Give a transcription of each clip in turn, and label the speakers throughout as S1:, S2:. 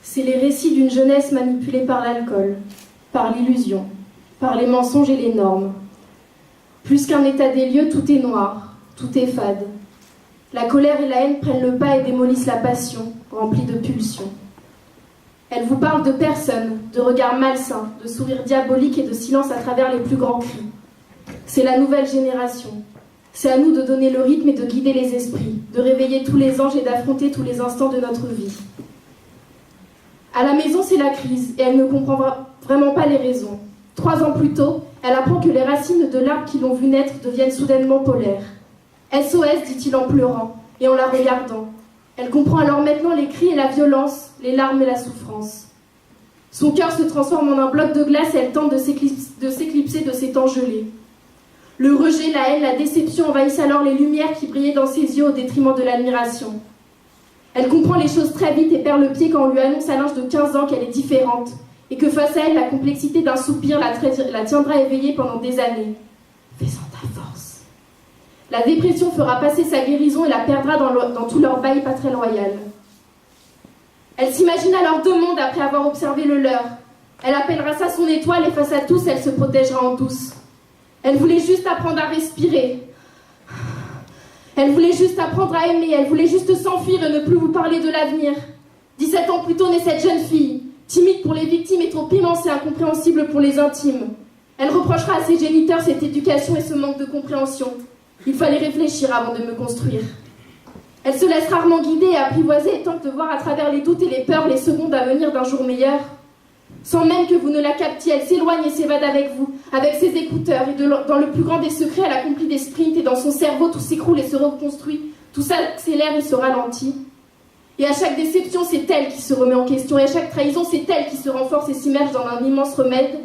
S1: C'est les récits d'une jeunesse manipulée par l'alcool, par l'illusion, par les mensonges et les normes. Plus qu'un état des lieux, tout est noir, tout est fade. La colère et la haine prennent le pas et démolissent la passion, remplie de pulsions. Elle vous parle de personnes, de regards malsains, de sourires diaboliques et de silence à travers les plus grands cris. C'est la nouvelle génération. C'est à nous de donner le rythme et de guider les esprits, de réveiller tous les anges et d'affronter tous les instants de notre vie. À la maison, c'est la crise, et elle ne comprend vraiment pas les raisons. 3 ans plus tôt, elle apprend que les racines de l'arbre qui l'ont vu naître deviennent soudainement polaires. SOS, dit-il en pleurant, et en la regardant. Elle comprend alors maintenant les cris et la violence, les larmes et la souffrance. Son cœur se transforme en un bloc de glace et elle tente de s'éclipser de ses temps gelés. Le rejet, la haine, la déception envahissent alors les lumières qui brillaient dans ses yeux au détriment de l'admiration. Elle comprend les choses très vite et perd le pied quand on lui annonce à l'âge de 15 ans qu'elle est différente et que face à elle, la complexité d'un soupir la tiendra éveillée pendant des années. Fais-en ta force. La dépression fera passer sa guérison et la perdra dans tout leur bail pas très loyal. Elle s'imagine alors 2 mondes après avoir observé le leur. Elle appellera ça son étoile et face à tous, elle se protégera en douce. Elle voulait juste apprendre à respirer. Elle voulait juste apprendre à aimer, elle voulait juste s'enfuir et ne plus vous parler de l'avenir. 17 ans plus tôt naît cette jeune fille, timide pour les victimes et trop immense et incompréhensible pour les intimes. Elle reprochera à ses géniteurs cette éducation et ce manque de compréhension. Il fallait réfléchir avant de me construire. Elle se laisse rarement guider et apprivoiser et tente de voir à travers les doutes et les peurs les secondes à venir d'un jour meilleur. Sans même que vous ne la captiez, elle s'éloigne et s'évade avec vous, avec ses écouteurs, et dans le plus grand des secrets, elle accomplit des sprints, et dans son cerveau, tout s'écroule et se reconstruit, tout s'accélère et se ralentit. Et à chaque déception, c'est elle qui se remet en question, et à chaque trahison, c'est elle qui se renforce et s'immerge dans un immense remède.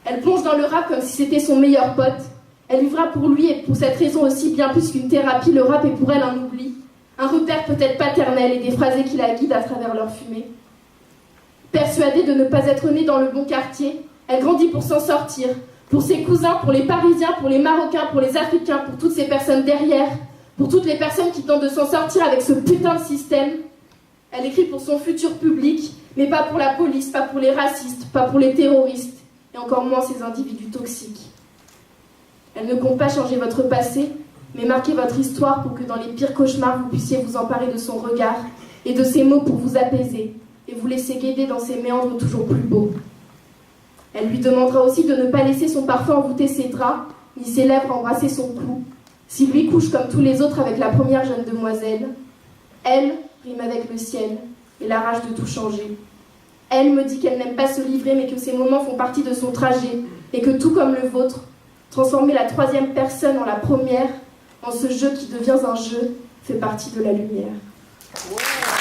S1: Elle plonge dans le rap comme si c'était son meilleur pote. Elle vivra pour lui, et pour cette raison aussi, bien plus qu'une thérapie, le rap est pour elle un oubli, un repère peut-être paternel, et des phrasés qui la guident à travers leur fumée. Persuadée de ne pas être née dans le bon quartier, elle grandit pour s'en sortir, pour ses cousins, pour les Parisiens, pour les Marocains, pour les Africains, pour toutes ces personnes derrière, pour toutes les personnes qui tentent de s'en sortir avec ce putain de système. Elle écrit pour son futur public, mais pas pour la police, pas pour les racistes, pas pour les terroristes, et encore moins ces individus toxiques. Elle ne compte pas changer votre passé, mais marquer votre histoire pour que dans les pires cauchemars, vous puissiez vous emparer de son regard et de ses mots pour vous apaiser, et vous laisser guider dans ses méandres toujours plus beaux. Elle lui demandera aussi de ne pas laisser son parfum envoûter ses draps, ni ses lèvres embrasser son cou, s'il lui couche comme tous les autres avec la première jeune demoiselle. Elle rime avec le ciel et la rage de tout changer. Elle me dit qu'elle n'aime pas se livrer, mais que ces moments font partie de son trajet, et que tout comme le vôtre, transformer la 3e personne en la première, en ce jeu qui devient un jeu, fait partie de la lumière. Ouais.